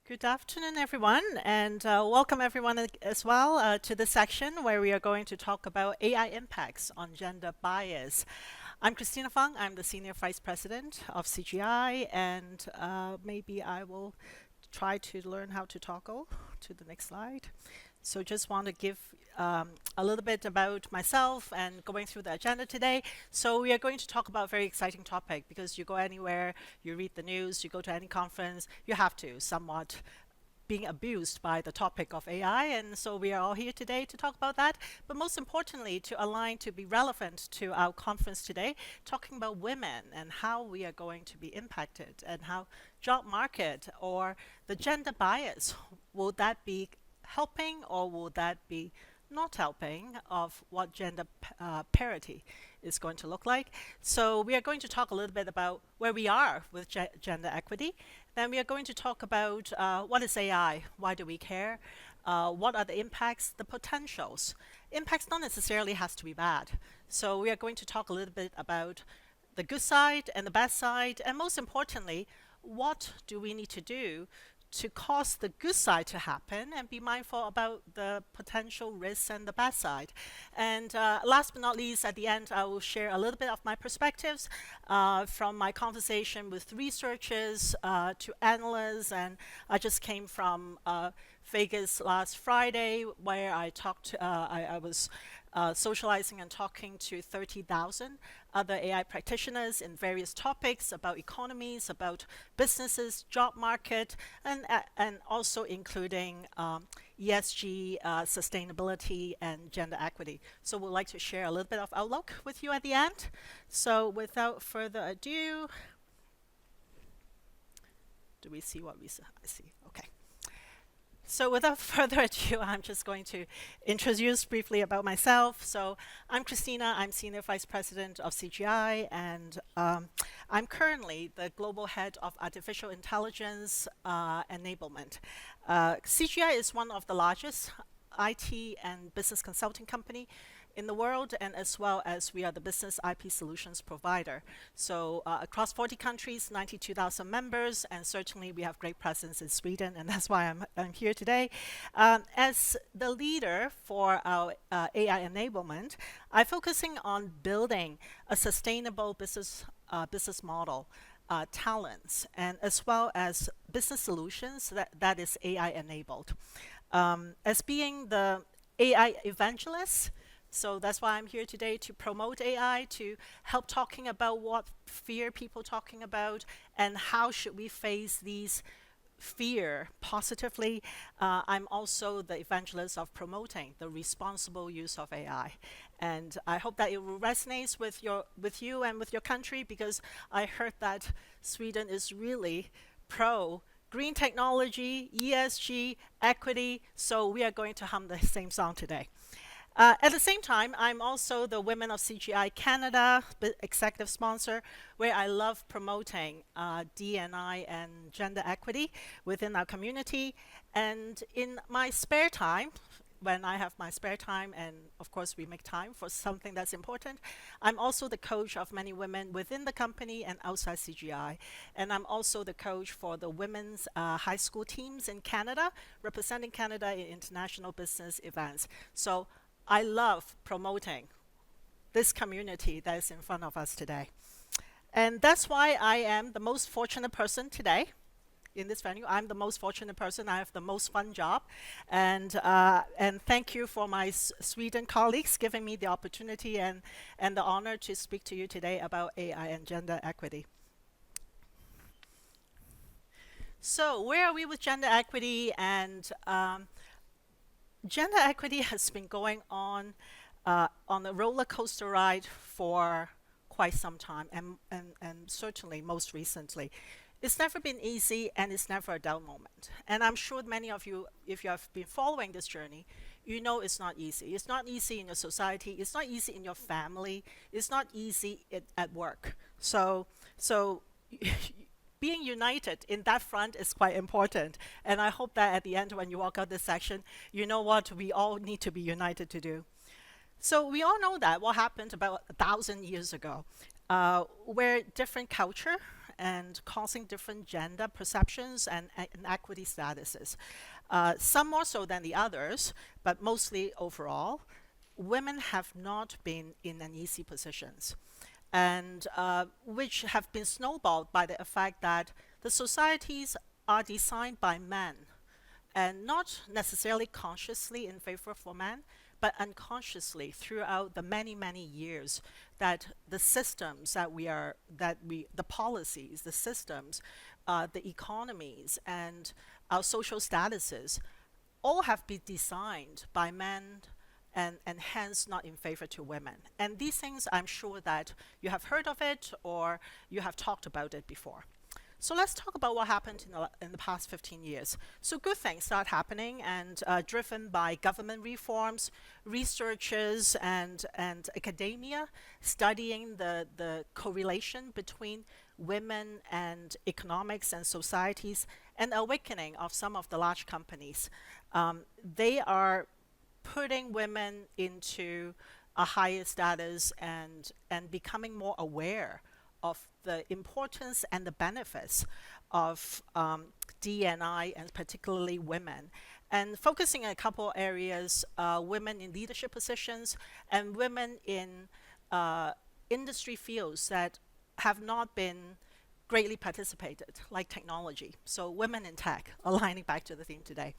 Good afternoon, everyone, and welcome everyone as well to this section where we are going to talk about AI impacts on gender bias. I'm Christina Fung. I'm the Senior Vice President of CGI, and maybe I will try to learn how to toggle to the next slide. So just want to give a little bit about myself and going through the agenda today. So we are going to talk about a very exciting topic because you go anywhere, you read the news, you go to any conference, you have to somewhat being abused by the topic of AI. And so we are all here today to talk about that. But most importantly, to align, to be relevant to our conference today, talking about women and how we are going to be impacted and how job market or the gender bias, will that be helping or will that be not helping of what gender parity is going to look like. So we are going to talk a little bit about where we are with gender equity. Then we are going to talk about what is AI, why do we care, what are the impacts, the potentials. Impacts not necessarily has to be bad. So we are going to talk a little bit about the good side and the bad side, and most importantly, what do we need to do to cause the good side to happen and be mindful about the potential risks and the bad side. And last but not least, at the end, I will share a little bit of my perspectives from my conversation with researchers to analysts. And I just came from Vegas last Friday, where I talked, I was socializing and talking to 30,000 other AI practitioners in various topics about economies, about businesses, job market, and also including ESG, sustainability, and gender equity. So we'd like to share a little bit of outlook with you at the end. So without further ado, do we see what we see? I see. Okay. So without further ado, I'm just going to introduce briefly about myself. So I'm Christina, I'm Senior Vice President of CGI, and I'm currently the Global Head of Artificial Intelligence Enablement. CGI is one of the largest IT and business consulting company in the world, and as well as we are the business IP solutions provider. So across 40 countries, 92,000 members, and certainly we have great presence in Sweden, and that's why I'm here today. As the leader for our AI enablement, I'm focusing on building a sustainable business model, talents, and as well as business solutions that is AI enabled. As being the AI evangelist, so that's why I'm here today, to promote AI, to help talking about what fear people talking about and how should we face these fear positively. I'm also the evangelist of promoting the responsible use of AI. And I hope that it will resonate with you and with your country, because I heard that Sweden is really pro green technology, ESG, equity, so we are going to hum the same song today. At the same time, I'm also the Women of CGI Canada executive sponsor, where I love promoting DE&I and gender equity within our community. And in my spare time, when I have my spare time, and of course we make time for something that's important, I'm also the coach of many women within the company and outside CGI. And I'm also the coach for the women's high school teams in Canada, representing Canada in international business events. So I love promoting this community that is in front of us today. And that's why I am the most fortunate person today in this venue. I'm the most fortunate person. I have the most fun job. And thank you for my Sweden colleagues giving me the opportunity and the honor to speak to you today about AI and gender equity. So where are we with gender equity? And gender equity has been going on a roller coaster ride for quite some time, and certainly most recently. It's never been easy, and it's never a dull moment. And I'm sure many of you, if you have been following this journey, you know it's not easy. It's not easy in your society. It's not easy in your family. It's not easy at work. So being united in that front is quite important. And I hope that at the end, when you walk out this section, you know what we all need to be united to do. So we all know that what happened about 1,000 years ago, where different culture and causing different gender perceptions and inequity statuses. Some more so than the others, but mostly overall, women have not been in an easy positions, and which have been snowballed by the fact that the societies are designed by men, and not necessarily consciously in favor for men, but unconsciously throughout the many, many years that the systems the policies, the systems, the economies, and our social statuses all have been designed by men, and hence not in favor to women. And these things, I'm sure that you have heard of it or you have talked about it before. So let's talk about what happened in the past 15 years. So good things start happening, and driven by government reforms, researchers and academia studying the correlation between women and economics and societies, and awakening of some of the large companies. They are putting women into a higher status, and becoming more aware of the importance and the benefits of DE&I, and particularly women, and focusing on a couple areas: women in leadership positions and women in industry fields that have not been greatly participated, like technology. So women in tech, aligning back to the theme today.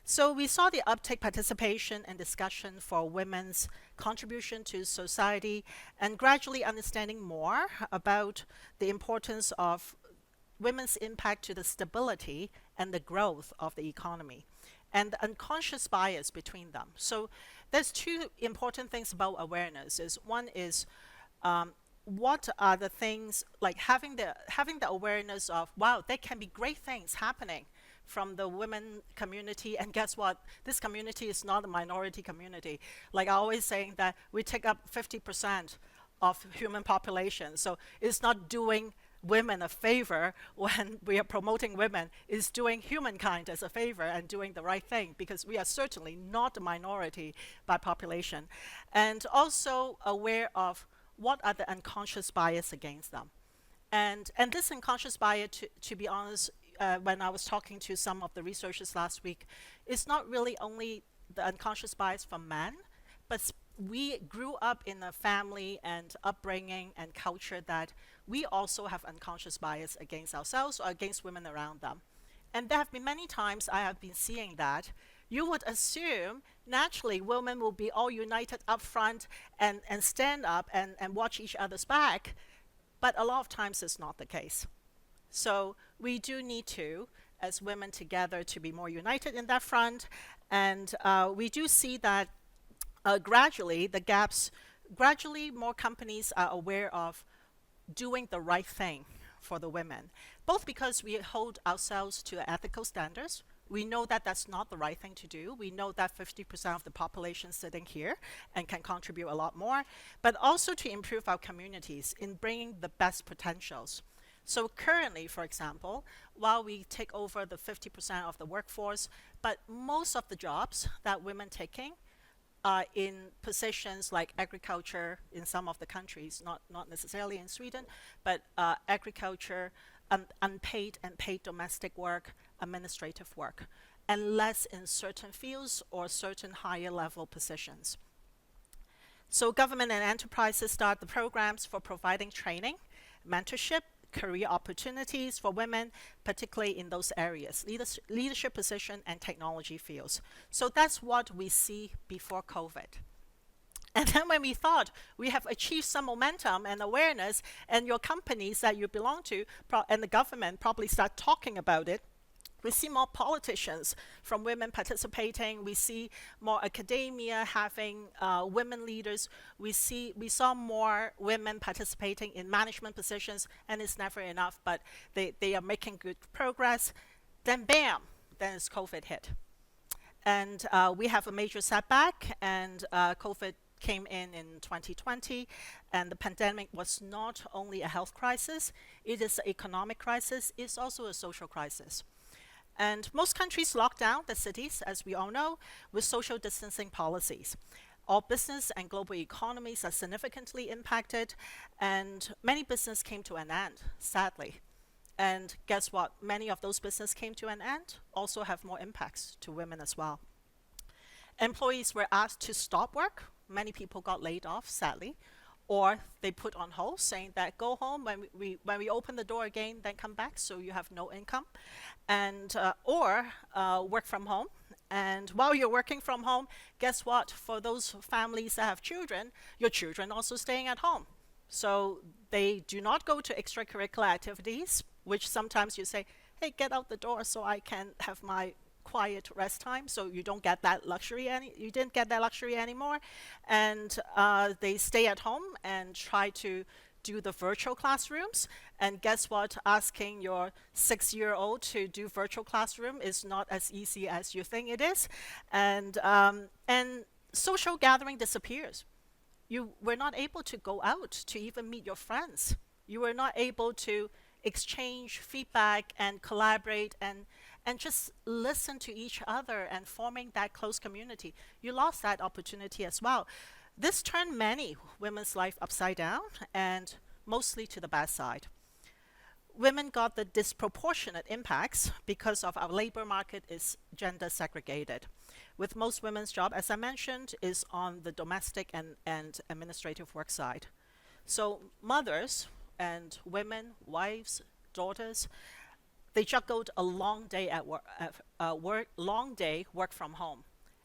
So we saw the uptake, participation, and discussion for women's contribution to society, and gradually understanding more about the importance of women's impact to the stability and the growth of the economy, and the unconscious bias between them. So there's two important things about awareness. One is what are the things, like having the awareness of, wow, there can be great things happening from the women community, and guess what? This community is not a minority community. Like I always saying that we take up 50% of human population, so it's not doing women a favor when we are promoting women, is doing humankind as a favor and doing the right thing, because we are certainly not a minority by population. And also aware of what are the unconscious bias against them. And this unconscious bias, to be honest, when I was talking to some of the researchers last week, it's not really only the unconscious bias from men, but we grew up in a family and upbringing and culture that we also have unconscious bias against ourselves or against women around them. And there have been many times I have been seeing that. You would assume naturally women will be all united up front, and stand up and watch each other's back, but a lot of times it's not the case. So we do need to, as women together, to be more united in that front. And we do see that gradually more companies are aware of doing the right thing for the women, both because we hold ourselves to ethical standards. We know that that's not the right thing to do. We know that 50% of the population sitting here and can contribute a lot more, but also to improve our communities in bringing the best potentials. So currently, for example, while we take over the 50% of the workforce, but most of the jobs that women taking are in positions like agriculture in some of the countries, not necessarily in Sweden, but agriculture, unpaid and paid domestic work, administrative work, and less in certain fields or certain higher level positions. So government and enterprises start the programs for providing training, mentorship, career opportunities for women, particularly in those areas, leadership position and technology fields. So that's what we see before COVID. And then when we thought we have achieved some momentum and awareness, and your companies that you belong to and the government probably start talking about it, we see more politicians from women participating. We see more academia having women leaders. We saw more women participating in management positions, and it's never enough, but they are making good progress. Then bam, then it's COVID hit. And we have a major setback, and COVID came in 2020, and the pandemic was not only a health crisis, it is an economic crisis, it's also a social crisis. And most countries locked down the cities, as we all know, with social distancing policies. All business and global economies are significantly impacted, and many businesses came to an end, sadly. And guess what? Many of those businesses came to an end, also have more impacts to women as well. Employees were asked to stop work. Many people got laid off, sadly, or they put on hold, saying that go home when we open the door again, then come back, so you have no income, and or work from home. And while you're working from home, guess what? For those families that have children, your children also staying at home. So they do not go to extracurricular activities, which sometimes you say, hey, get out the door so I can have my quiet rest time. So you don't get that luxury you didn't get that luxury anymore. And they stay at home and try to do the virtual classrooms. And guess what? Asking your 6-year-old to do virtual classroom is not as easy as you think it is. And social gathering disappears. You were not able to go out to even meet your friends. You were not able to exchange feedback and collaborate and just listen to each other and forming that close community. You lost that opportunity as well. This turned many women's life upside down, and mostly to the bad side. Women got the disproportionate impacts because of our labor market is gender segregated. With most women's job, as I mentioned, is on the domestic and administrative work side. So mothers and women, wives, daughters, they juggled a long day at work from home.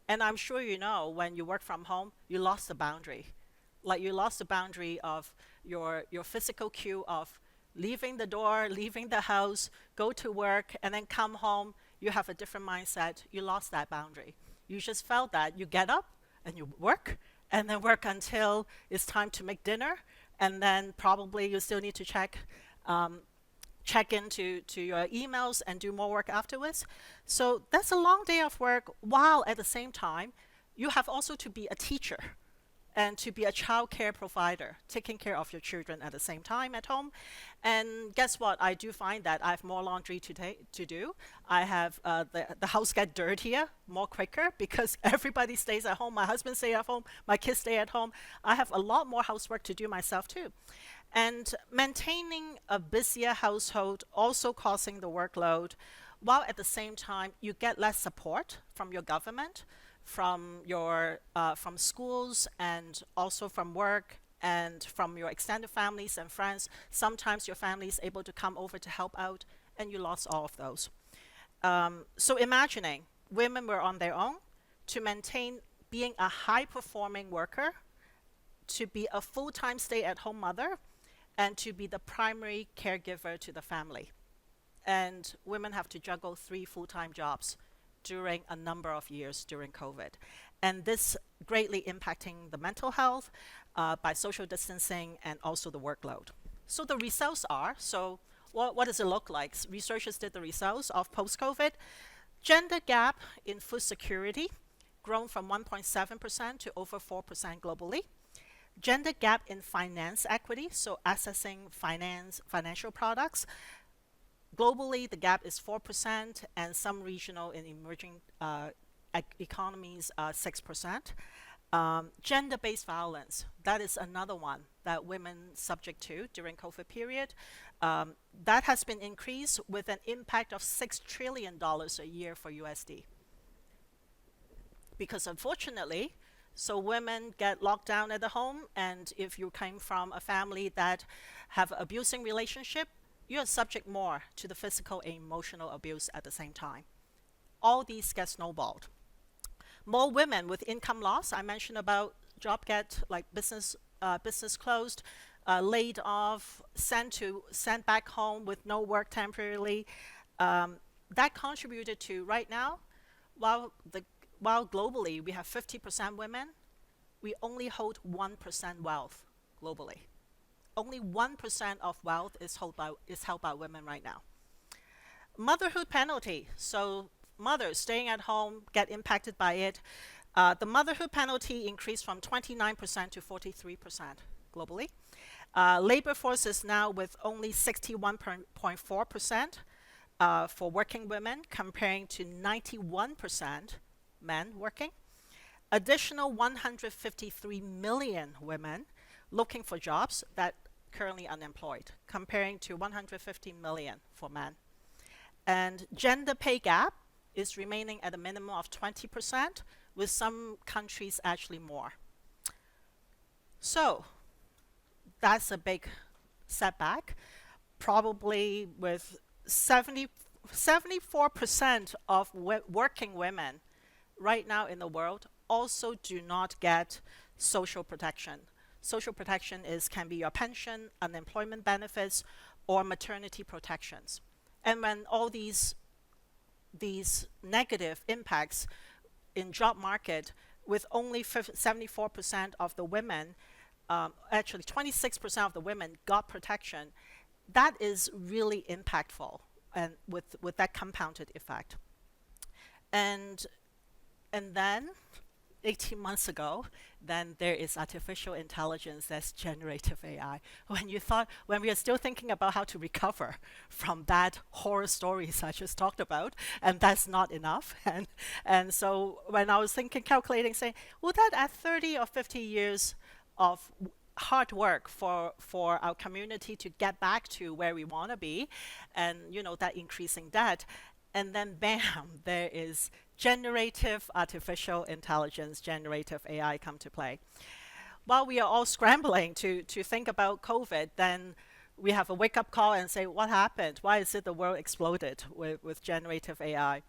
And I'm sure you know, when you work from home, you lost the boundary. Like you lost the boundary of your physical cue of leaving the door, leaving the house, go to work, and then come home. You have a different mindset. You lost that boundary. You just felt that you get up and you work, and then work until it's time to make dinner, and then probably you still need to check into your emails and do more work afterwards. So that's a long day of work, while at the same time, you have also to be a teacher and to be a child care provider, taking care of your children at the same time at home. And guess what? I do find that I have more laundry to do. I have the house get dirtier more quicker because everybody stays at home. My husband stays at home. My kids stay at home. I have a lot more housework to do myself too. And maintaining a busier household also causing the workload, while at the same time you get less support from your government, from schools, and also from work, and from your extended families and friends. Sometimes your family is able to come over to help out, and you lost all of those. So imagining women were on their own to maintain being a high-performing worker, to be a full-time stay-at-home mother, and to be the primary caregiver to the family. And women have to juggle 3 full-time jobs during a number of years during COVID. And this greatly impacting the mental health by social distancing and also the workload. So the results are, what does it look like? Researchers did the results of post-COVID. Gender gap in food security grown from 1.7% to over 4% globally. Gender gap in finance equity, so accessing financial products. Globally, the gap is 4%, and some regional and emerging economies 6%. Gender-based violence, that is another one that women subject to during COVID period. That has been increased with an impact of $6 trillion a year for USD. Because unfortunately, so women get locked down at the home, and if you came from a family that have abusing relationship, you're subject more to the physical and emotional abuse at the same time. All these get snowballed. More women with income loss. I mentioned about job get, like business closed, laid off, sent back home with no work temporarily. That contributed to right now, while globally we have 50% women, we only hold 1% wealth globally. Only 1% of wealth is held by women right now. Motherhood penalty. So mothers staying at home get impacted by it. The motherhood penalty increased from 29% to 43% globally. Labor force is now with only 61.4% for working women, comparing to 91% men working. Additional 153 million women looking for jobs. That currently unemployed, comparing to 150 million for men. And gender pay gap is remaining at a minimum of 20%, with some countries actually more. So that's a big setback. Probably with 74% of working women right now in the world also do not get social protection. Social protection can be your pension, unemployment benefits, or maternity protections. And when all these negative impacts in job market, with only 74% of the women, actually 26% of the women got protection, that is really impactful, and with that compounded effect. And then 18 months ago, then there is artificial intelligence, that's generative AI. When we are still thinking about how to recover from that horror stories I just talked about, and that's not enough. And so when I was calculating, saying, will that add 30 or 50 years of hard work for our community to get back to where we want to be, and that increasing debt, and then bam, there is generative artificial intelligence, generative AI come to play. While we are all scrambling to think about COVID, then we have a wake-up call and say, what happened? Why is it the world exploded with generative AI?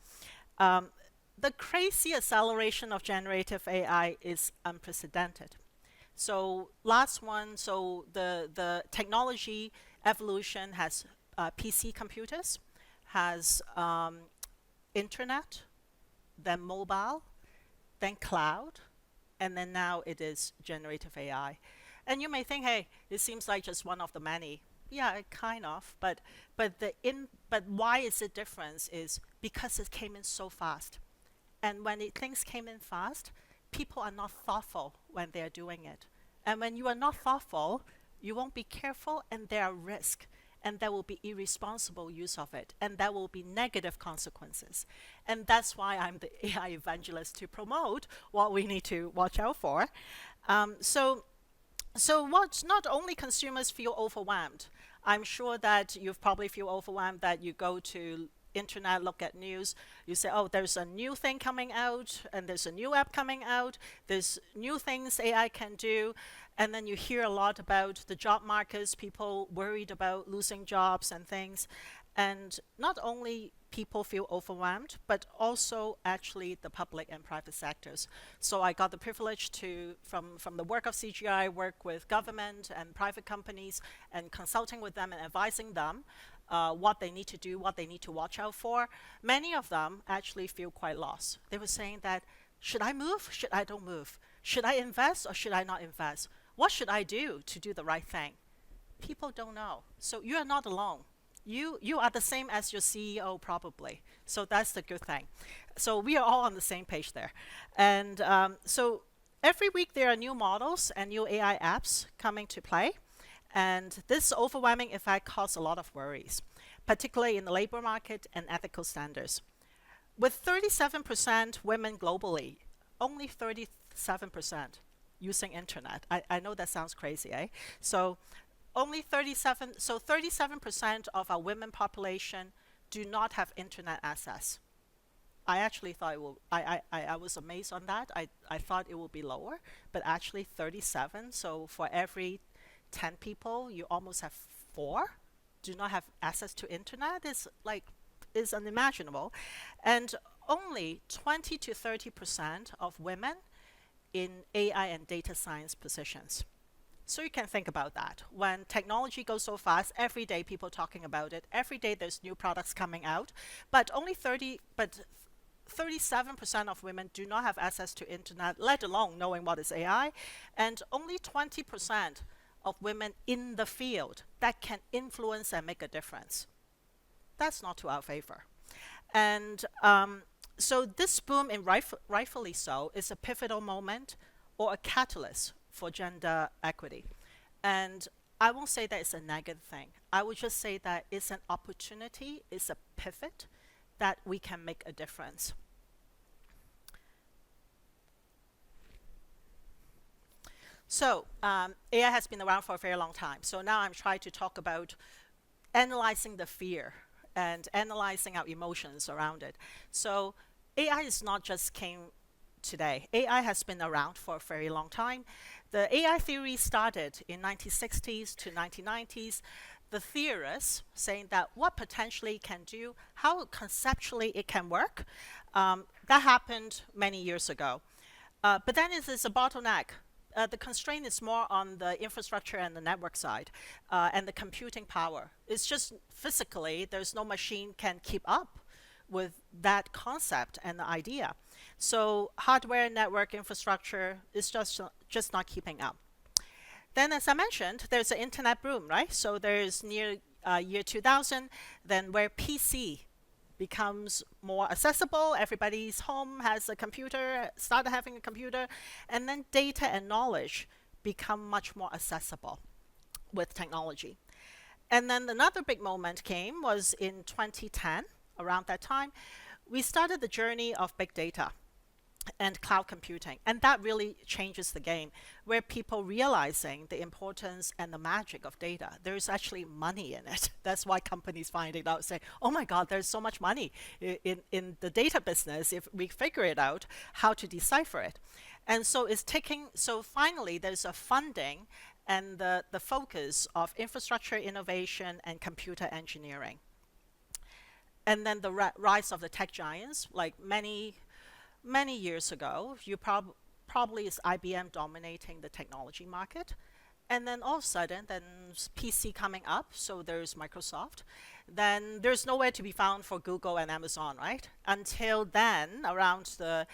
The crazy acceleration of generative AI is unprecedented. So the technology evolution has PC computers, has internet, then mobile, then cloud, and then now it is generative AI. And you may think, hey, it seems like just one of the many. Yeah, kind of, but why is it different is because it came in so fast. And when things came in fast, people are not thoughtful when they're doing it. And when you are not thoughtful, you won't be careful, and there are risks. And there will be irresponsible use of it, and there will be negative consequences. And that's why I'm the AI evangelist, to promote what we need to watch out for. So what's not only consumers feel overwhelmed. I'm sure that you've probably feel overwhelmed that you go to internet, look at news, you say, oh, there's a new thing coming out, and there's a new app coming out, there's new things AI can do, and then you hear a lot about the job markets, people worried about losing jobs and things. And not only people feel overwhelmed, but also actually the public and private sectors. So I got the privilege to, from the work of CGI, work with government and private companies and consulting with them and advising them what they need to do, what they need to watch out for. Many of them actually feel quite lost. They were saying that, should I move? Should I don't move? Should I invest or should I not invest? What should I do to do the right thing? People don't know. So you are not alone. You are the same as your CEO probably. So that's the good thing. So we are all on the same page there. And so every week there are new models and new AI apps coming to play. And this overwhelming effect causes a lot of worries, particularly in the labor market and ethical standards. With 37% women globally, only 37% using internet. I know that sounds crazy, eh? So only 37% of our women population do not have internet access. I actually thought I was amazed on that. I thought it would be lower, but actually 37. So for every 10 people, you almost have 4 do not have access to internet. Is unimaginable. And only 20 to 30% of women in AI and data science positions. So you can think about that. When technology goes so fast, every day people talking about it, every day there's new products coming out, but 37% of women do not have access to internet, let alone knowing what is AI, and only 20% of women in the field that can influence and make a difference. That's not to our favor. And so this boom, and rightfully so, is a pivotal moment or a catalyst for gender equity. And I won't say that it's a negative thing. I would just say that it's an opportunity, it's a pivot that we can make a difference. So AI has been around for a very long time. So now I'm trying to talk about analyzing the fear and analyzing our emotions around it. So AI is not just came today. AI has been around for a very long time. The AI theory started in 1960s to 1990s. The theorists saying that what potentially can do, how conceptually it can work, that happened many years ago. But then it is a bottleneck. The constraint is more on the infrastructure and the network side and the computing power. It's just physically, there's no machine can keep up with that concept and the idea. So hardware, network, infrastructure is just not keeping up. Then, as I mentioned, there's an internet boom, right? So there's near year 2000, then where PC becomes more accessible. Everybody's home has a computer, started having a computer, and then data and knowledge become much more accessible with technology. And then another big moment came was in 2010, around that time, we started the journey of big data and cloud computing. And that really changes the game, where people realizing the importance and the magic of data. There's actually money in it. That's why companies find it out, say, oh my God, there's so much money in the data business if we figure it out how to decipher it. And so it's taking, so finally there's a funding and the focus of infrastructure innovation and computer engineering. And then the rise of the tech giants, like many years ago, probably is IBM dominating the technology market. And then all of a sudden, then PC coming up, so there's Microsoft. Then there's nowhere to be found for Google and Amazon, right? Until then, around the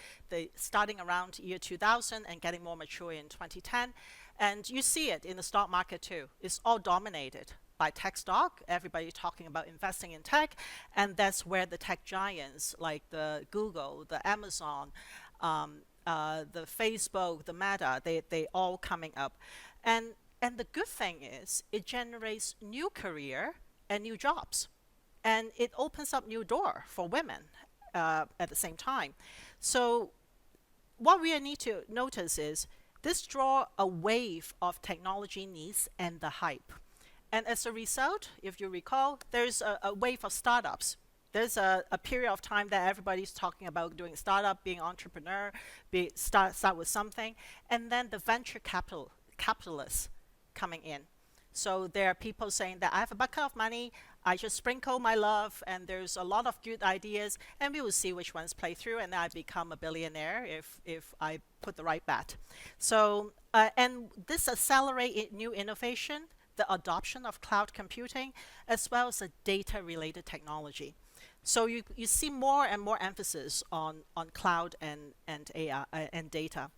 starting around year 2000 and getting more mature in 2010. And you see it in the stock market too. It's all dominated by tech stock. Everybody talking about investing in tech, and that's where the tech giants like the Google, the Amazon, the Facebook, the Meta, they all coming up, and the good thing is it generates new career and new jobs, and it opens up new door for women at the same time. So what we need to notice is this draw a wave of technology needs and the hype. And as a result, if you recall, there's a wave of startups. There's a period of time that everybody's talking about doing startup, being entrepreneur, start with something, and then the venture capitalists coming in. So there are people saying that I have a bucket of money, I just sprinkle my love, and there's a lot of good ideas, and we will see which ones play through, and I become a billionaire if I put the right bet. So, and this accelerate new innovation, the adoption of cloud computing, as well as the data-related technology. So you see more and more emphasis on cloud and AI and data.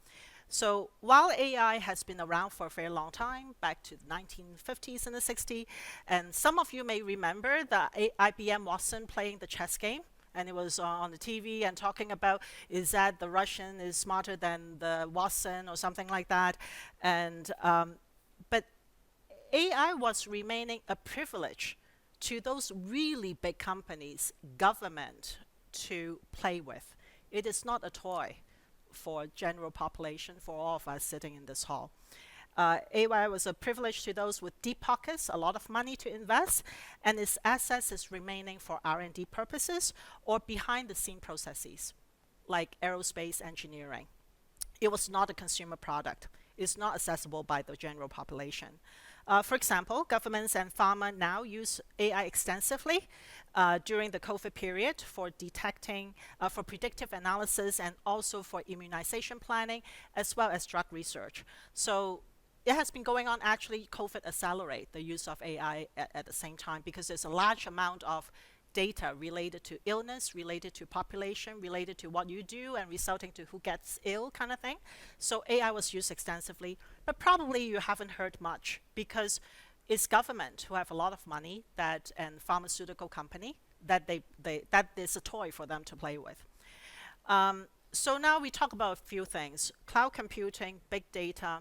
So while AI has been around for a very long time, back to the 1950s and the 60s, and some of you may remember the IBM Watson playing the chess game, and it was on the TV and talking about is that the Russian is smarter than the Watson or something like that, and but AI was remaining a privilege to those really big companies, government, to play with. It is not a toy for general population, for all of us sitting in this hall. AI was a privilege to those with deep pockets, a lot of money to invest, and its assets is remaining for R&D purposes or behind the scene processes, like aerospace engineering. It was not a consumer product. It's not accessible by the general population. For example, governments and pharma now use AI extensively during the COVID period for detecting, for predictive analysis, and also for immunization planning, as well as drug research. So it has been going on. Actually, COVID accelerate the use of AI at the same time because there's a large amount of data related to illness, related to population, related to what you do and resulting to who gets ill kind of thing. So AI was used extensively, but probably you haven't heard much because it's government who have a lot of money that and pharmaceutical company that that is a toy for them to play with. So now we talk about a few things: cloud computing, big data,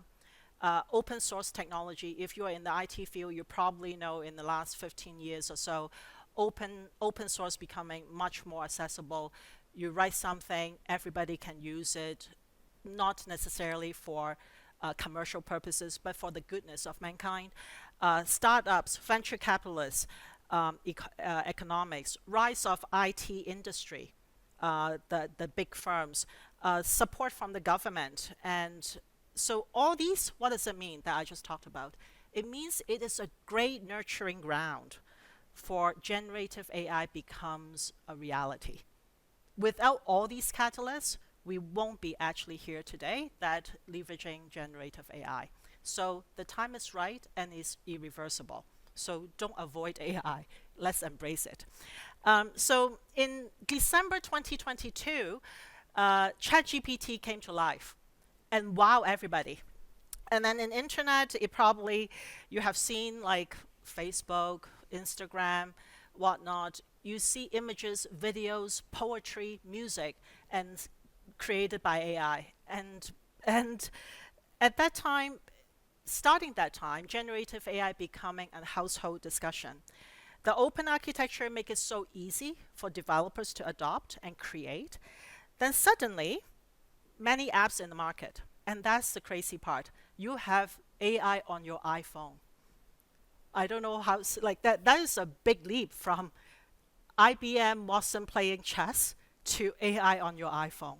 open source technology. If you're in the IT field, you probably know in the last 15 years or so, open source becoming much more accessible. You write something, everybody can use it, not necessarily for commercial purposes, but for the goodness of mankind. Startups, venture capitalists, economics, rise of IT industry, the big firms, support from the government. And so all these, what does it mean that I just talked about? It means it is a great nurturing ground for generative AI becomes a reality. Without all these catalysts, we won't be actually here today that leveraging generative AI. So the time is right and is irreversible. So don't avoid AI. Let's embrace it. So in December 2022, ChatGPT came to life and wow everybody. And then in internet, it probably, you have seen like Facebook, Instagram, whatnot. You see images, videos, poetry, music, and created by AI. And at that time, starting that time, generative AI becoming a household discussion. The open architecture make it so easy for developers to adopt and create. Then suddenly, many apps in the market. And that's the crazy part. You have AI on your iPhone. I don't know how, like that is a big leap from IBM Watson playing chess to AI on your iPhone.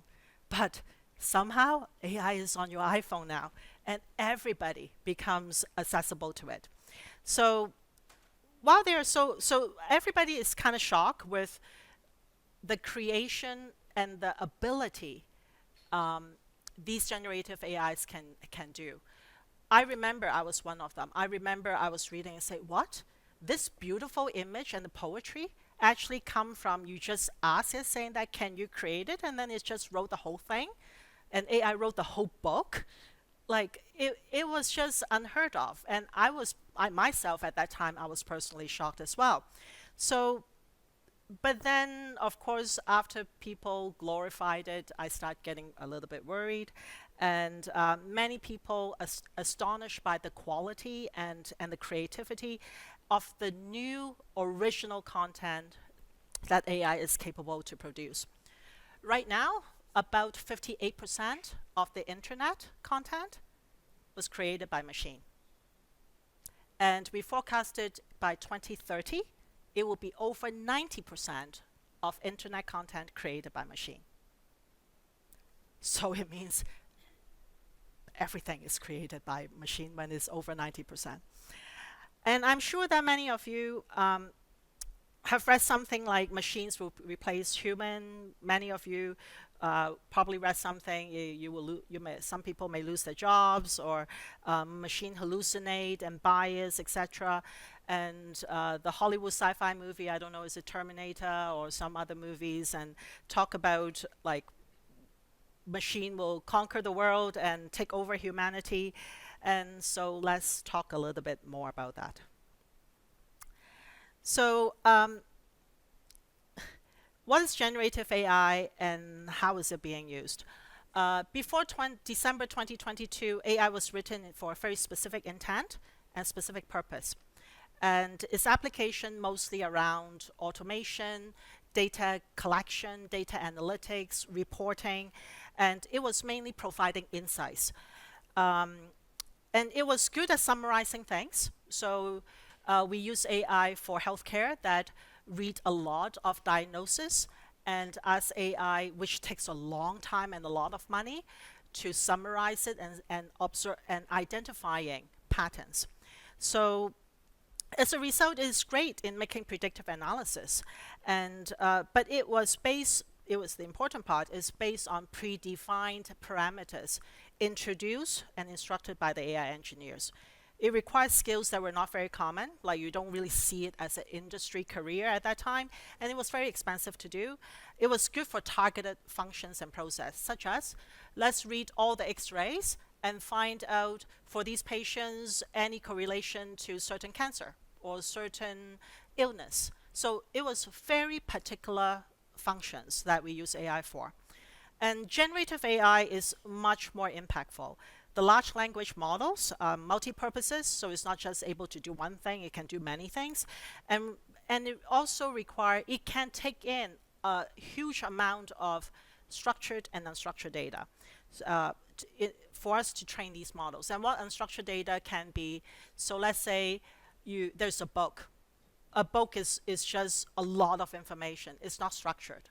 But somehow AI is on your iPhone now, and everybody becomes accessible to it. So while they're so everybody is kind of shocked with the creation and the ability these generative AIs can do. I remember I was one of them. I remember I was reading and say, what? This beautiful image and the poetry actually come from you just ask it saying that, can you create it? And then it just wrote the whole thing. And AI wrote the whole book. Like it was just unheard of. And I myself at that time, I was personally shocked as well. So, but then of course, after people glorified it, I start getting a little bit worried. And many people astonished by the quality and the creativity of the new original content that AI is capable to produce. Right now, about 58% of the internet content was created by machine. And we forecasted by 2030, it will be over 90% of internet content created by machine. So it means everything is created by machine when it's over 90%. And I'm sure that many of you have read something like machines will replace human. Many of you probably read something, some people may lose their jobs, or machine hallucinate and bias, etc. And the Hollywood sci-fi movie, I don't know, is it Terminator or some other movies, and talk about like machine will conquer the world and take over humanity. And so let's talk a little bit more about that. So what is generative AI and how is it being used? Before December 2022, AI was written for a very specific intent and specific purpose. And its application mostly around automation, data collection, data analytics, reporting, and it was mainly providing insights. And it was good at summarizing things. So we use AI for healthcare that read a lot of diagnosis and ask AI, which takes a long time and a lot of money, to summarize it and observe and identifying patterns. So as a result, it's great in making predictive analysis. And but it was the important part is based on predefined parameters introduced and instructed by the AI engineers. It requires skills that were not very common, like you don't really see it as an industry career at that time, and it was very expensive to do. It was good for targeted functions and process, such as, let's read all the x-rays and find out for these patients any correlation to certain cancer or certain illness. So it was very particular functions that we use AI for. And generative AI is much more impactful. The large language models are multi-purposes, so it's not just able to do one thing, it can do many things. And it also it can take in a huge amount of structured and unstructured data. for us to train these models. And what unstructured data can be, so let's say there's a book. A book is just a lot of information. It's not structured.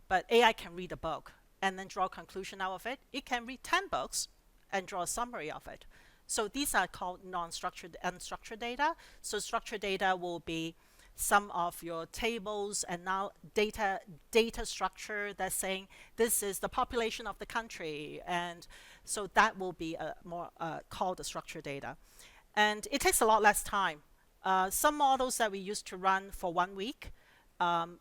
But AI can read a book and then draw a conclusion out of it. It can read 10 books and draw a summary of it. So these are called non-structured, unstructured data. So structured data will be some of your tables and now data structure that's saying this is the population of the country, and so that will be more called the structured data. And it takes a lot less time. Some models that we used to run for 1 week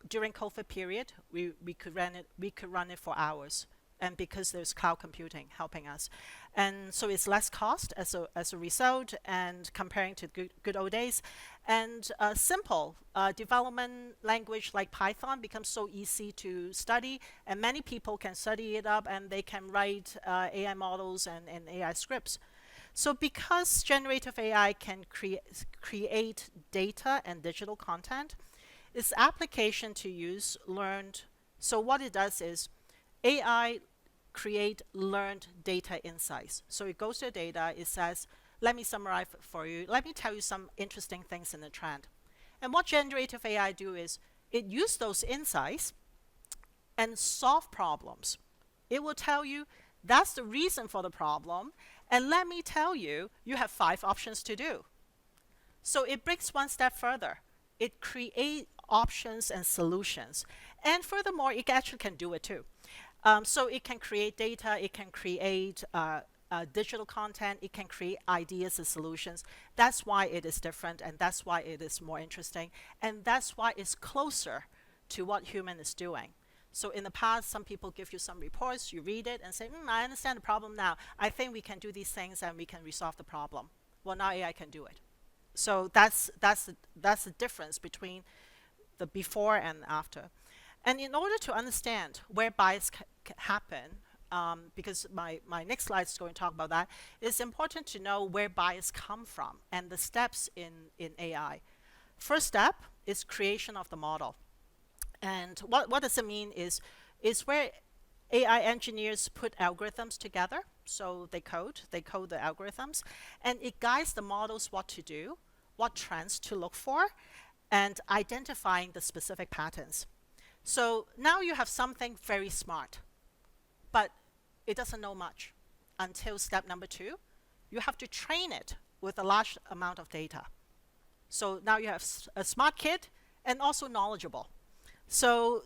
during COVID period, we could run it for hours, and because there's cloud computing helping us, and so it's less cost as a result, and comparing to good old days, and simple development language like Python becomes so easy to study, and many people can study it up, and they can write AI models and AI scripts. So because generative AI can create data and digital content, its application to use learned. So what it does is AI create learned data insights. So it goes to the data, it says, let me summarize for you, let me tell you some interesting things in the trend. And what generative AI do is it use those insights and solve problems. It will tell you that's the reason for the problem, and let me tell you, you have 5 options to do. So it breaks one step further. It creates options and solutions. And furthermore, it actually can do it too. So it can create data, it can create digital content, it can create ideas and solutions. That's why it is different, and that's why it is more interesting, and that's why it's closer to what human is doing. So in the past, some people give you some reports, you read it and say, I understand the problem now. I think we can do these things and we can resolve the problem. Well, now AI can do it. So that's the difference between the before and after. And in order to understand where bias happen, because my next slide is going to talk about that, it's important to know where bias come from and the steps in AI. First step is creation of the model. And what does it mean is where AI engineers put algorithms together. So they code the algorithms, and it guides the models what to do, what trends to look for, and identifying the specific patterns. So now you have something very smart, but it doesn't know much until step number 2. You have to train it with a large amount of data. So now you have a smart kid and also knowledgeable. So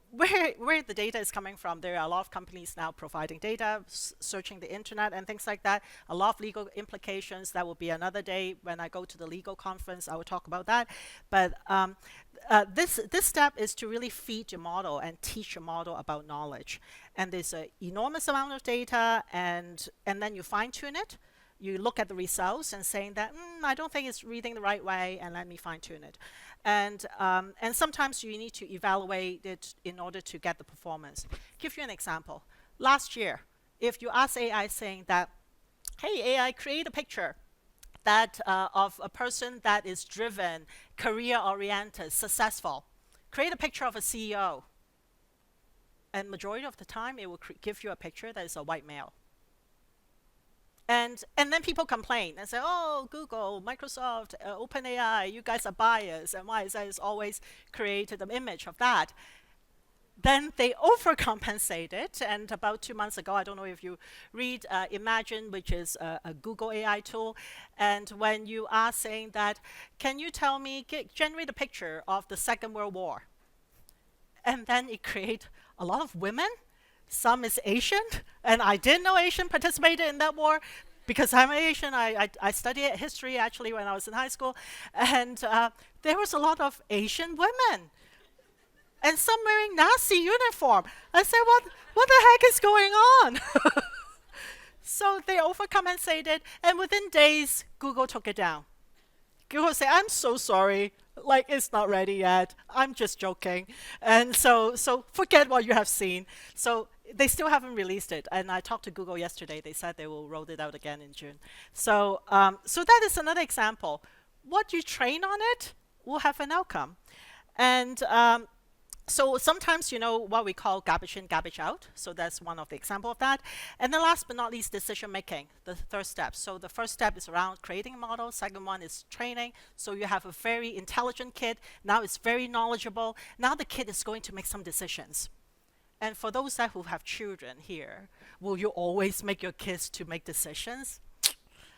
where the data is coming from, there are a lot of companies now providing data, searching the internet and things like that. A lot of legal implications. That will be another day when I go to the legal conference. I will talk about that. But this step is to really feed your model and teach your model about knowledge. And there's an enormous amount of data, and then you fine tune it. You look at the results and saying that I don't think it's reading the right way, and let me fine tune it. And sometimes you need to evaluate it in order to get the performance. Give you an example. Last year, if you ask AI saying that, hey AI, create a picture that of a person that is driven, career-oriented, successful. Create a picture of a CEO. And majority of the time, it will give you a picture that is a white male. And then people complain and say, oh, Google, Microsoft, OpenAI, you guys are biased, and why is that? It's always created an image of that. Then they overcompensate it, and about 2 months ago, I don't know if you read Imagine, which is a Google AI tool, and when you are saying that, can you tell me, generate a picture of the Second World War? And then it creates a lot of women. Some is Asian, and I didn't know Asian participated in that war because I'm Asian. I studied history actually when I was in high school, and there was a lot of Asian women, and some wearing Nazi uniform. I said, what the heck is going on? So they overcompensated, and within days, Google took it down. Google said, I'm so sorry, like it's not ready yet. I'm just joking. And so forget what you have seen. So they still haven't released it. And I talked to Google yesterday. They said they will roll it out again in June. So that is another example. What you train on it will have an outcome. And So sometimes, what we call garbage in, garbage out. So that's one of the example of that. And then last but not least, decision making, the third step. So the first step is around creating a model. Second one is training. So you have a very intelligent kid. Now it's very knowledgeable. Now the kid is going to make some decisions. And for those that who have children here, will you always make your kids to make decisions?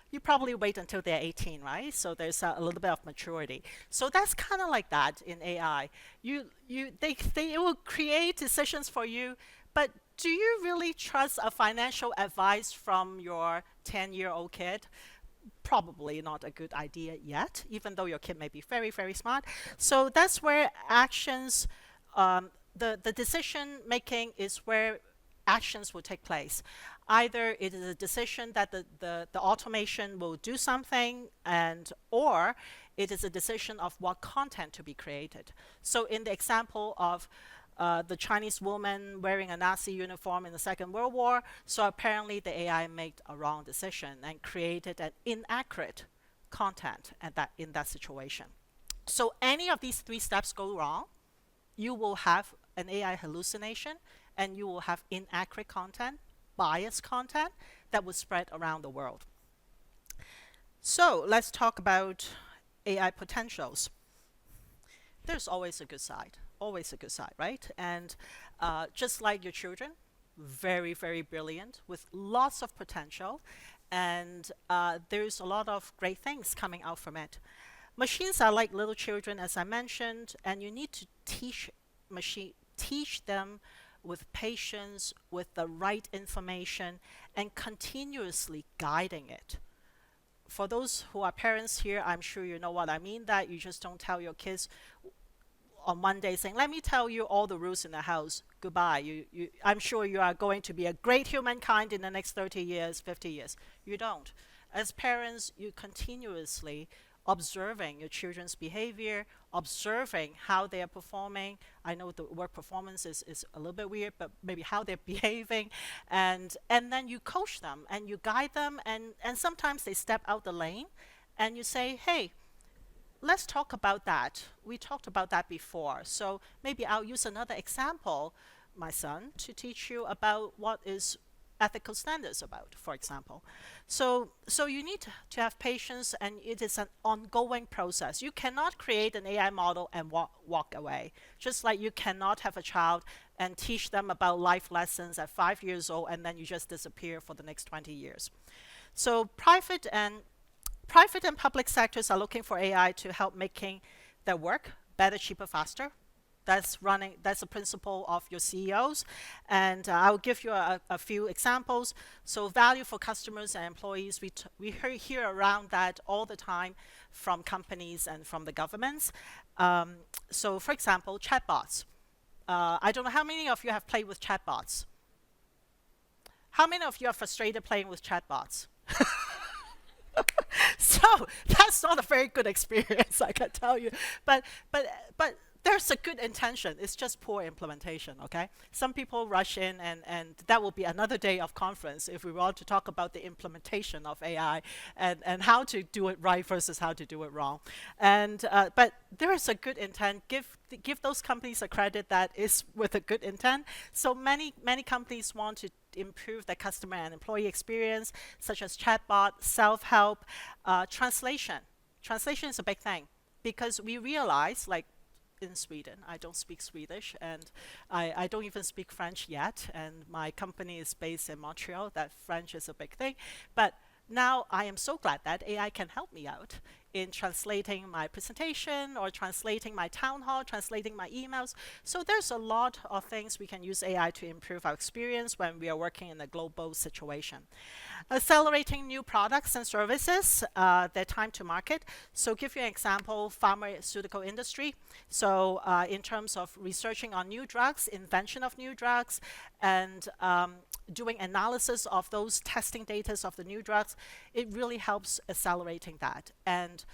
You probably wait until they're 18, right? So there's a little bit of maturity. So that's kind of like that in AI. They will create decisions for you, but do you really trust a financial advice from your 10-year-old kid? Probably not a good idea yet, even though your kid may be very, very smart. So that's where actions, the decision making is where actions will take place. Either it is a decision that the automation will do something, and or it is a decision of what content to be created. So in the example of the Chinese woman wearing a Nazi uniform in the Second World War, so apparently the AI made a wrong decision and created an inaccurate content in that situation. So any of these three steps go wrong, you will have an AI hallucination, and you will have inaccurate content, biased content that will spread around the world. So let's talk about AI potentials. There's always a good side, right? And just like your children, very, very brilliant with lots of potential, and there's a lot of great things coming out from it. Machines are like little children, as I mentioned, and you need to teach them with patience, with the right information, and continuously guiding it. For those who are parents here, I'm sure you know what I mean, that you just don't tell your kids on Monday saying, let me tell you all the rules in the house. Goodbye. I'm sure you are going to be a great humankind in the next 30 years, 50 years. You don't. As parents, you continuously observing your children's behavior, observing how they are performing. I know the word performance is a little bit weird, but maybe how they're behaving. And then you coach them and you guide them, and sometimes they step out the lane and you say, hey, let's talk about that. We talked about that before. So maybe I'll use another example, my son, to teach you about what is ethical standards about, for example. So you need to have patience, and it is an ongoing process. You cannot create an AI model and walk away. Just like you cannot have a child and teach them about life lessons at 5 years old and then you just disappear for the next 20 years. So private and public sectors are looking for AI to help making their work better, cheaper, faster. That's the principle of your CEOs. And I'll give you a few examples. So value for customers and employees, we hear around that all the time from companies and from the governments. So for example, chatbots. I don't know how many of you have played with chatbots. How many of you are frustrated playing with chatbots? So that's not a very good experience, I can tell you. But there's a good intention. It's just poor implementation, okay? Some people rush in, and that will be another day of conference if we want to talk about the implementation of AI and how to do it right versus how to do it wrong. And but there is a good intent. Give those companies a credit that is with a good intent. So many companies want to improve the customer and employee experience, such as chatbot, self-help, translation. Translation is a big thing because we realize, like in Sweden, I don't speak Swedish, and I don't even speak French yet, and my company is based in Montreal. That French is a big thing, but now I am so glad that AI can help me out in translating my presentation or translating my town hall, translating my emails. So there's a lot of things we can use AI to improve our experience when we are working in a global situation. Accelerating new products and services, their time to market. So give you an example, pharmaceutical industry. So in terms of researching on new drugs, invention of new drugs, and doing analysis of those testing data of the new drugs, it really helps accelerating that. And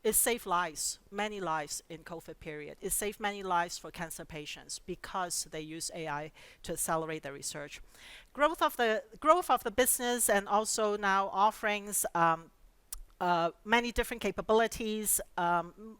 it saved lives, many lives in COVID period. It saved many lives for cancer patients because they use AI to accelerate the research. Growth of the business, and also now offerings many different capabilities,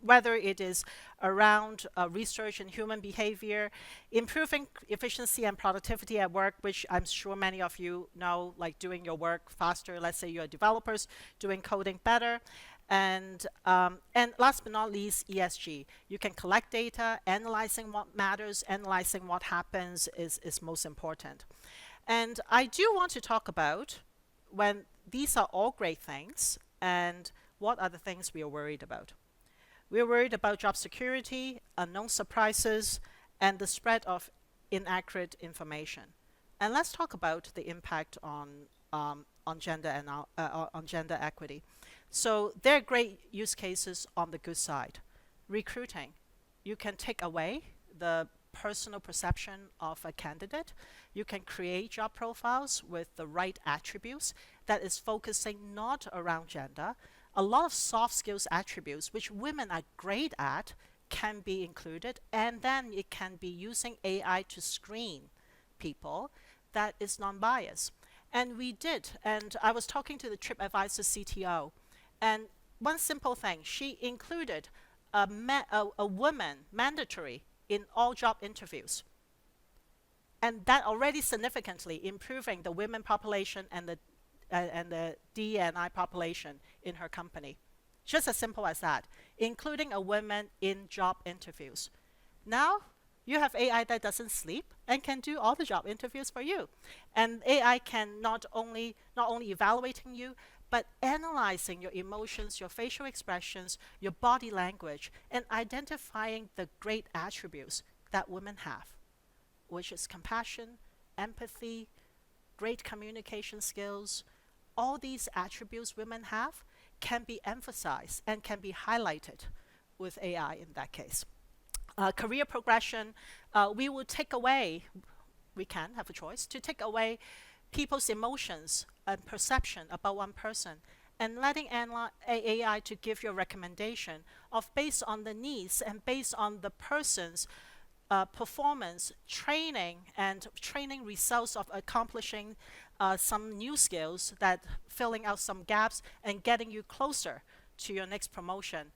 whether it is around research in human behavior, improving efficiency and productivity at work, which I'm sure many of you know, like doing your work faster. Let's say you're developers doing coding better. And last but not least, ESG. You can collect data, analyzing what matters, analyzing what happens is most important. And I do want to talk about when these are all great things, and what are the things we are worried about. We're worried about job security, unknown surprises, and the spread of inaccurate information. And let's talk about the impact on gender and on gender equity. So there are great use cases on the good side. Recruiting, you can take away the personal perception of a candidate. You can create job profiles with the right attributes that is focusing not around gender. A lot of soft skills attributes, which women are great at, can be included, and then it can be using AI to screen people that is non-biased. And we did, and I was talking to the TripAdvisor CTO, and one simple thing, she included a woman mandatory in all job interviews. And that already significantly improving the women population and the DE&I population in her company. Just as simple as that, including a woman in job interviews. Now, you have AI that doesn't sleep and can do all the job interviews for you. And AI can not only evaluating you, but analyzing your emotions, your facial expressions, your body language, and identifying the great attributes that women have, which is compassion, empathy, great communication skills. All these attributes women have can be emphasized and can be highlighted with AI in that case. Career progression, we will take away, we can have a choice, to take away people's emotions and perception about one person and letting AI to give you a recommendation of based on the needs and based on the person's performance, training, and training results of accomplishing some new skills, that filling out some gaps and getting you closer to your next promotion.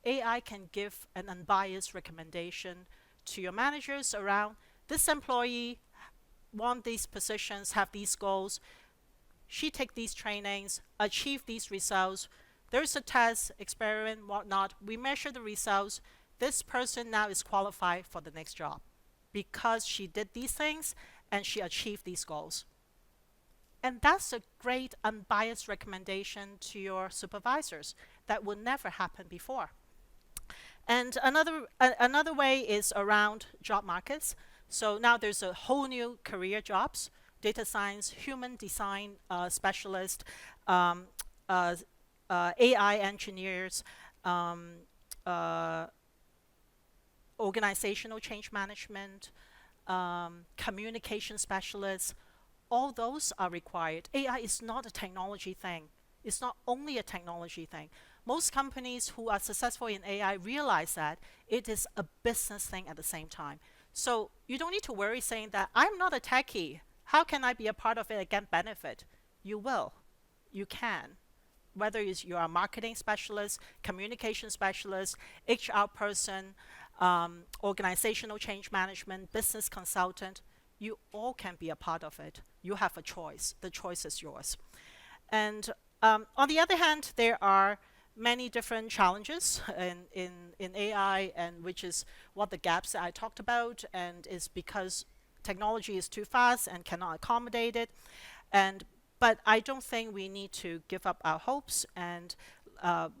AI can give an unbiased recommendation to your managers around this employee want these positions, have these goals, she take these trainings, achieve these results. There's a test, experiment, whatnot. We measure the results. This person now is qualified for the next job because she did these things and she achieved these goals. And that's a great unbiased recommendation to your supervisors that would never happen before. And another way is around job markets. So now there's a whole new career jobs, data science, human design specialist, AI engineers, organizational change management, communication specialists. All those are required. AI is not a technology thing. It's not only a technology thing. Most companies who are successful in AI realize that it is a business thing at the same time. So you don't need to worry saying that I'm not a techie. How can I be a part of it and get benefit? You will. You can. Whether you're a marketing specialist, communication specialist, HR person, organizational change management, business consultant, you all can be a part of it. You have a choice. The choice is yours. And on the other hand, there are many different challenges in AI, and which is what the gaps that I talked about, and is because technology is too fast and cannot accommodate it. But I don't think we need to give up our hopes, and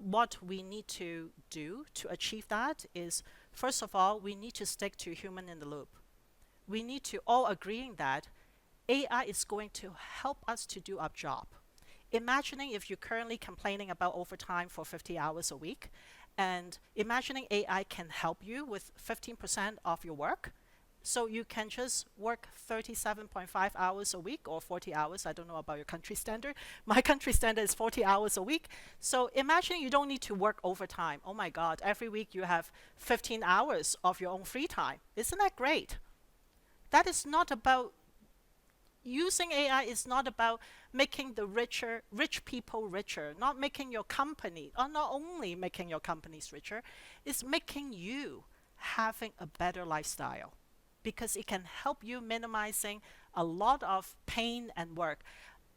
what we need to do to achieve that is, first of all, we need to stick to human in the loop. We need to all agreeing that AI is going to help us to do our job. Imagining if you're currently complaining about overtime for 50 hours a week, and imagining AI can help you with 15% of your work, so you can just work 37.5 hours a week or 40 hours. I don't know about your country standard. My country standard is 40 hours a week. So imagine you don't need to work overtime. Oh my God, every week you have 15 hours of your own free time. Isn't that great? That is not about using AI is not about making the rich people richer, not making your company, or not only making your companies richer, it's making you having a better lifestyle because it can help you minimizing a lot of pain and work.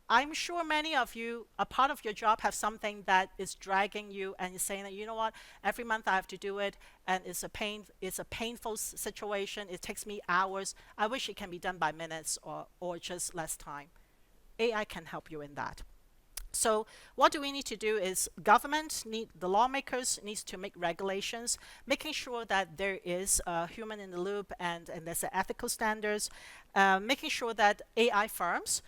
I'm sure many of you, a part of your job, have something that is dragging you, and you're saying that, you know what, every month I have to do it, and it's a painful situation. It takes me hours. I wish it can be done by minutes or just less time. AI can help you in that. So what do we need to do is the lawmakers needs to make regulations, making sure that there is a human in the loop and there's ethical standards, making sure that AI firms,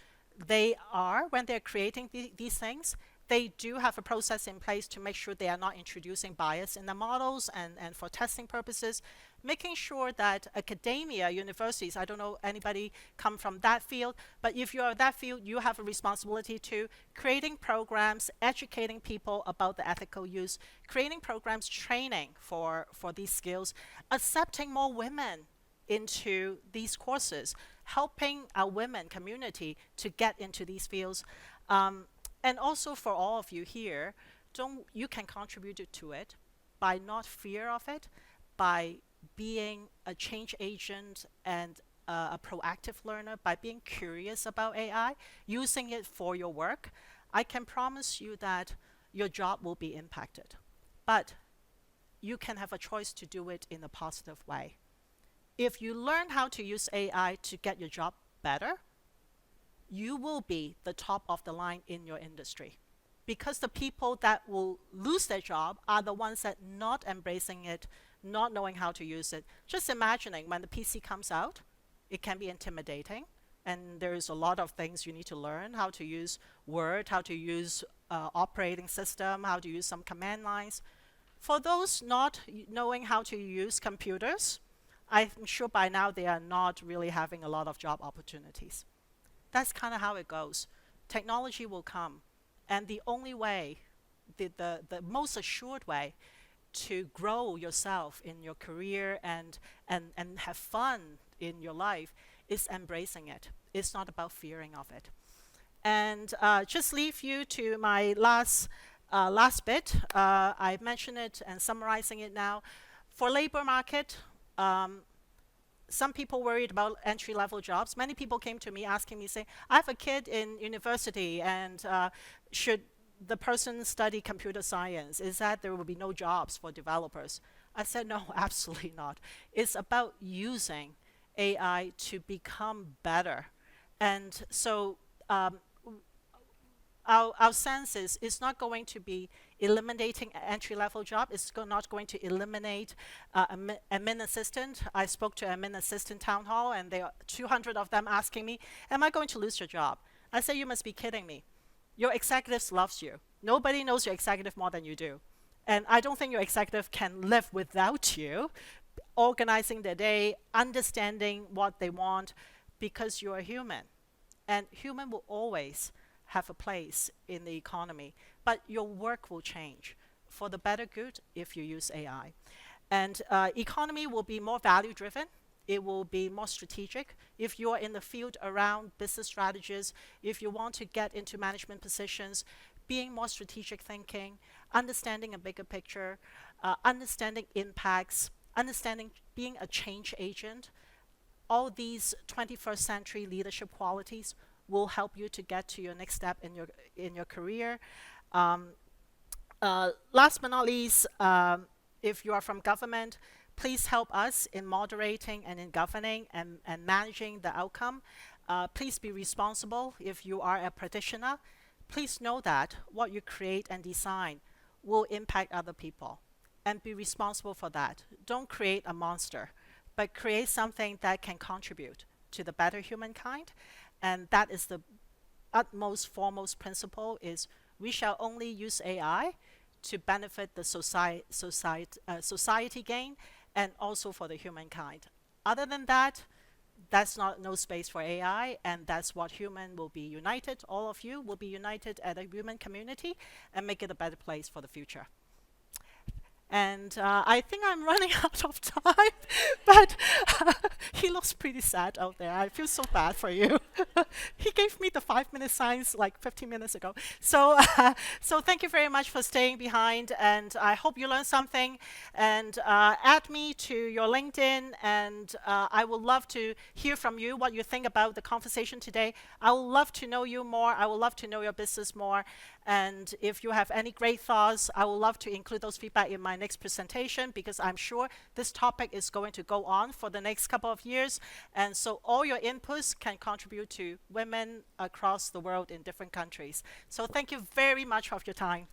when they're creating these things, they do have a process in place to make sure they are not introducing bias in the models and for testing purposes, making sure that academia, universities, I don't know anybody come from that field, but if you're that field, you have a responsibility to creating programs, educating people about the ethical use, creating programs, training for these skills, accepting more women into these courses, helping our women community to get into these fields. And also for all of you here, you can contribute to it by not fear of it, by being a change agent and a proactive learner, by being curious about AI, using it for your work. I can promise you that your job will be impacted, but you can have a choice to do it in a positive way. If you learn how to use AI to get your job better, you will be the top of the line in your industry, because the people that will lose their job are the ones that not embracing it, not knowing how to use it. Just imagining when the PC comes out, it can be intimidating, and there's a lot of things you need to learn, how to use Word, how to use operating system, how to use some command lines. For those not knowing how to use computers, I'm sure by now they are not really having a lot of job opportunities. That's kind of how it goes. Technology will come, and the only way, the most assured way to grow yourself in your career and have fun in your life is embracing it. It's not about fearing of it. And just leave you to my last bit. I mentioned it and summarizing it now. For labor market, some people worried about entry-level jobs. Many people came to me asking me, saying, I have a kid in university, and should the person study computer science? Is that there will be no jobs for developers? I said, no, absolutely not. It's about using AI to become better. And so our sense is it's not going to be eliminating an entry-level job. It's not going to eliminate admin assistant. I spoke to admin assistant town hall, and there are 200 of them asking me, am I going to lose your job? I say, you must be kidding me. Your executives loves you. Nobody knows your executive more than you do. And I don't think your executive can live without you, organizing their day, understanding what they want, because you're a human. And human will always have a place in the economy, but your work will change for the better good if you use AI. And economy will be more value driven. It will be more strategic. If you are in the field around business strategies, if you want to get into management positions, being more strategic thinking, understanding a bigger picture, understanding impacts, understanding being a change agent, all these 21st century leadership qualities will help you to get to your next step in your career. Last but not least, if you are from government, please help us in moderating and in governing and managing the outcome. Please be responsible. If you are a practitioner, please know that what you create and design will impact other people, and be responsible for that. Don't create a monster, but create something that can contribute to the better humankind. And that is the utmost foremost principle, is we shall only use AI to benefit the society gain and also for the humankind. Other than that, that's no space for AI, and that's what human will be united. All of you will be united at a human community and make it a better place for the future. And I think I'm running out of time, but he looks pretty sad out there. I feel so bad for you. He gave me the 5-minute signs like 15 minutes ago. So, so thank you very much for staying behind, and I hope you learned something. And add me to your LinkedIn, and I would love to hear from you what you think about the conversation today. I would love to know you more. I would love to know your business more. And if you have any great thoughts, I would love to include those feedback in my next presentation, because I'm sure this topic is going to go on for the next couple of years. And so all your inputs can contribute to women across the world in different countries. So thank you very much for your time.